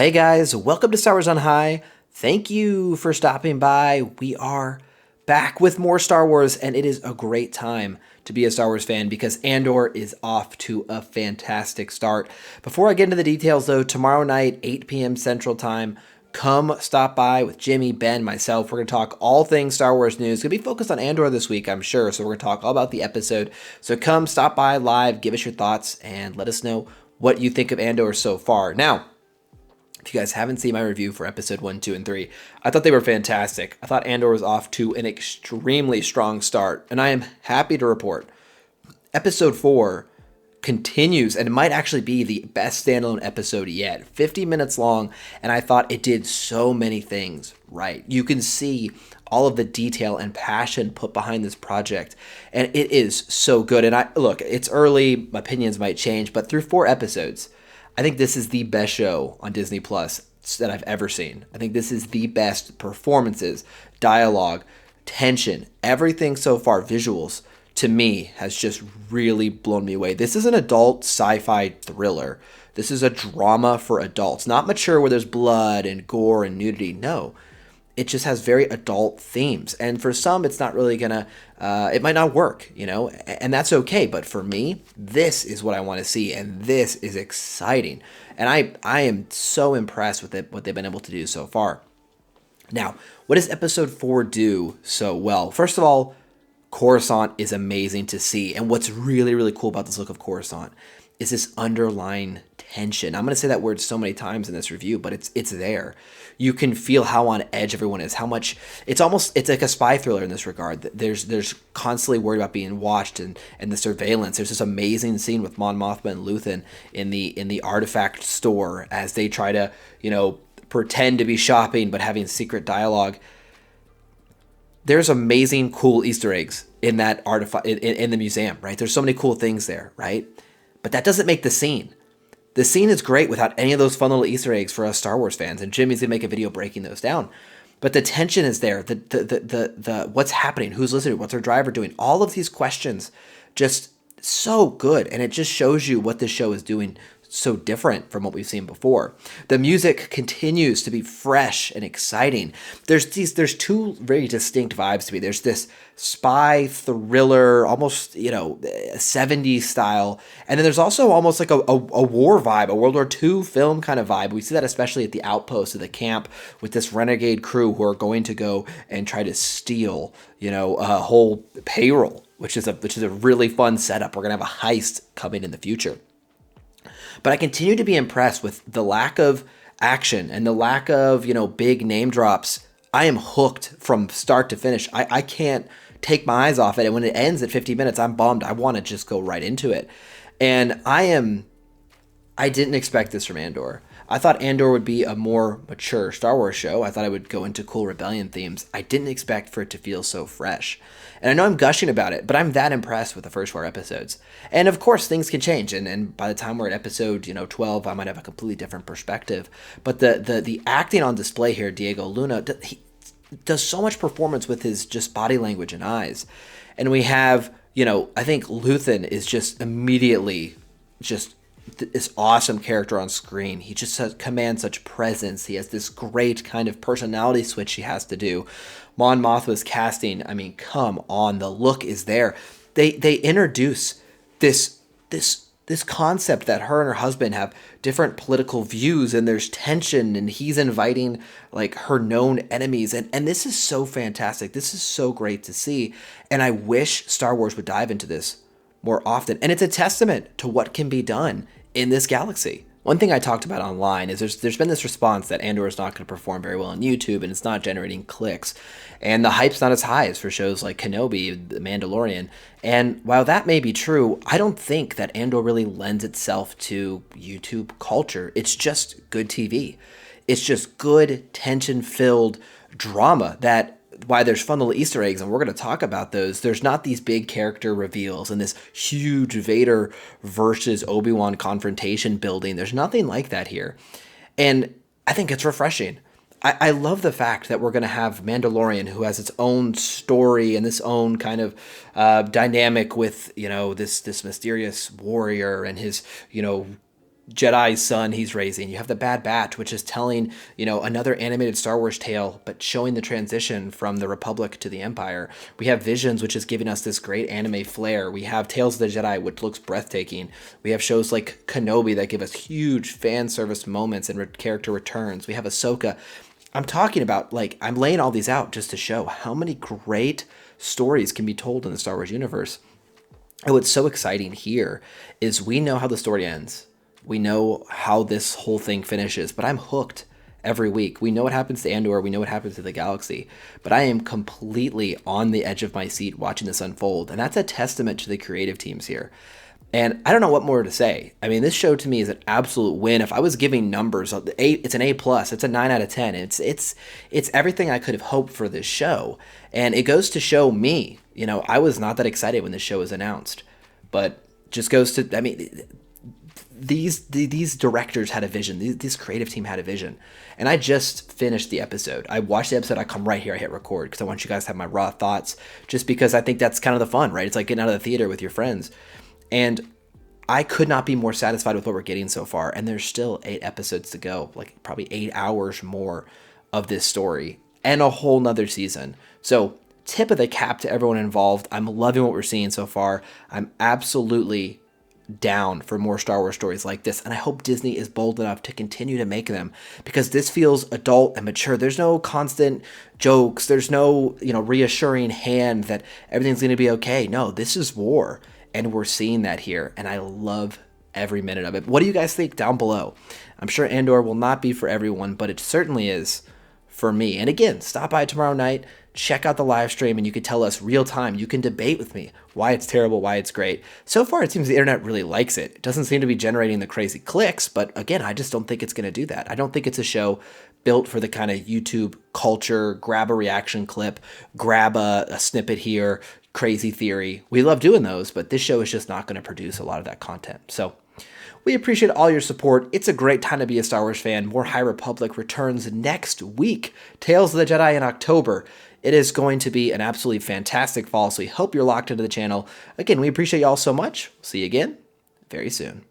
Hey guys, welcome to Star Wars on High. Thank you for stopping by. We are back with more Star Wars, and it is a great time to be a Star Wars fan because Andor is off to a fantastic start. Before I get into the details, though, tomorrow night, 8 p.m. Central Time, come stop by with Jimmy, Ben, myself. We're going to talk all things Star Wars news. It's going to be focused on Andor this week, I'm sure, so we're going to talk all about the episode. So come stop by live, give us your thoughts, and let us know what you think of Andor so far. Now, if you guys haven't seen my review for episode 1, 2, and 3, I thought they were fantastic. I thought Andor was off to an extremely strong start, and I am happy to report episode 4 continues, and it might actually be the best standalone episode yet. 50 minutes long, and I thought it did so many things right. You can see all of the detail and passion put behind this project, and it is so good. And look, it's early, opinions might change, but through 4 episodes, I think this is the best show on Disney Plus that I've ever seen. I think this is the best performances, dialogue, tension, everything so far, visuals, to me, has just really blown me away. This is an adult sci-fi thriller. This is a drama for adults. Not mature where there's blood and gore and nudity. No. It just has very adult themes. And for some, it's not really gonna, it might not work, and that's okay. But for me, this is what I want to see, and this is exciting. And I am so impressed with what they've been able to do so far. Now, what does episode 4 do so well? First of all, Coruscant is amazing to see. And what's really, really cool about this look of Coruscant is this underlying tension. I'm going to say that word so many times in this review, but it's there. You can feel how on edge everyone is, how much it's like a spy thriller in this regard. There's constantly worried about being watched and the surveillance. There's this amazing scene with Mon Mothma and Luthen in the artifact store as they try to, pretend to be shopping but having secret dialogue. There's amazing, cool Easter eggs in that artifact in the museum, right? There's so many cool things there, right? But that doesn't make the scene. The scene is great without any of those fun little Easter eggs for us Star Wars fans, and Jimmy's gonna make a video breaking those down. But the tension is there. The what's happening? Who's listening? What's our driver doing? All of these questions, just so good, and it just shows you what this show is doing so different from what we've seen before. The music continues to be fresh and exciting. There's 2 very distinct vibes to me. There's this spy thriller, almost 70s style, and then there's also almost like a war vibe, a World War II film kind of vibe. We see that especially at the outpost of the camp with this renegade crew who are going to go and try to steal a whole payroll, which is a really fun setup. We're gonna have a heist coming in the future. But I continue to be impressed with the lack of action and the lack of, big name drops. I am hooked from start to finish. I can't take my eyes off it. And when it ends at 50 minutes, I'm bummed. I want to just go right into it. And I didn't expect this from Andor. I thought Andor would be a more mature Star Wars show. I thought I would go into cool rebellion themes. I didn't expect for it to feel so fresh. And I know I'm gushing about it, but I'm that impressed with the first 4 episodes. And of course, things can change. And by the time we're at episode 12, I might have a completely different perspective. But the acting on display here, Diego Luna, he does so much performance with his just body language and eyes. And we have, I think Luthen is just immediately just this awesome character on screen. He just commands such presence. He has this great kind of personality switch he has to do. Mon Mothma's casting, I mean, come on, the look is there. They introduce this concept that her and her husband have different political views, and there's tension, and he's inviting like her known enemies, and this is so fantastic. This is so great to see, and I wish Star Wars would dive into this more often. And it's a testament to what can be done in this galaxy. One thing I talked about online is there's been this response that Andor is not going to perform very well on YouTube and it's not generating clicks. And the hype's not as high as for shows like Kenobi, The Mandalorian. And while that may be true, I don't think that Andor really lends itself to YouTube culture. It's just good TV. It's just good, tension-filled drama that, why there's fun little Easter eggs, and we're going to talk about those. There's not these big character reveals and this huge Vader versus Obi-Wan confrontation building. There's nothing like that here. And I think it's refreshing. I love the fact that we're going to have Mandalorian, who has its own story and this own kind of dynamic with, this mysterious warrior and his, Jedi son he's raising. You have the Bad Batch, which is telling, another animated Star Wars tale, but showing the transition from the Republic to the Empire. We have Visions, which is giving us this great anime flair. We have Tales of the Jedi, which looks breathtaking. We have shows like Kenobi that give us huge fan service moments and character returns. We have Ahsoka. I'm talking about, I'm laying all these out just to show how many great stories can be told in the Star Wars universe. And what's so exciting here is we know how the story ends. We know how this whole thing finishes, but I'm hooked every week. We know what happens to Andor. We know what happens to the galaxy, but I am completely on the edge of my seat watching this unfold. And that's a testament to the creative teams here. And I don't know what more to say. I mean, this show to me is an absolute win. If I was giving numbers, it's an A+. It's a 9 out of 10. It's everything I could have hoped for this show. And it goes to show me, I was not that excited when this show was announced, but just goes to, these directors had a vision. This creative team had a vision. And I just finished the episode. I watched the episode. I come right here. I hit record because I want you guys to have my raw thoughts, just because I think that's kind of the fun, right? It's like getting out of the theater with your friends. And I could not be more satisfied with what we're getting so far. And there's still 8 episodes to go, like probably 8 hours more of this story and a whole nother season. So tip of the cap to everyone involved. I'm loving what we're seeing so far. I'm absolutely down for more Star Wars stories like this, and I hope Disney is bold enough to continue to make them, because this feels adult and mature. There's no constant jokes. There's no, reassuring hand that everything's going to be okay. No, this is war, and we're seeing that here, and I love every minute of it. What do you guys think down below? I'm sure Andor will not be for everyone, but it certainly is for me. And again, stop by tomorrow night, check out the live stream, and you can tell us real time. You can debate with me why it's terrible, why it's great. So far, it seems the internet really likes it. It doesn't seem to be generating the crazy clicks, but again, I just don't think it's going to do that. I don't think it's a show built for the kind of YouTube culture, grab a reaction clip, grab a snippet here, crazy theory. We love doing those, but this show is just not going to produce a lot of that content. So we appreciate all your support. It's a great time to be a Star Wars fan. More High Republic returns next week. Tales of the Jedi in October. It is going to be an absolutely fantastic fall, so we hope you're locked into the channel. Again, we appreciate you all so much. See you again very soon.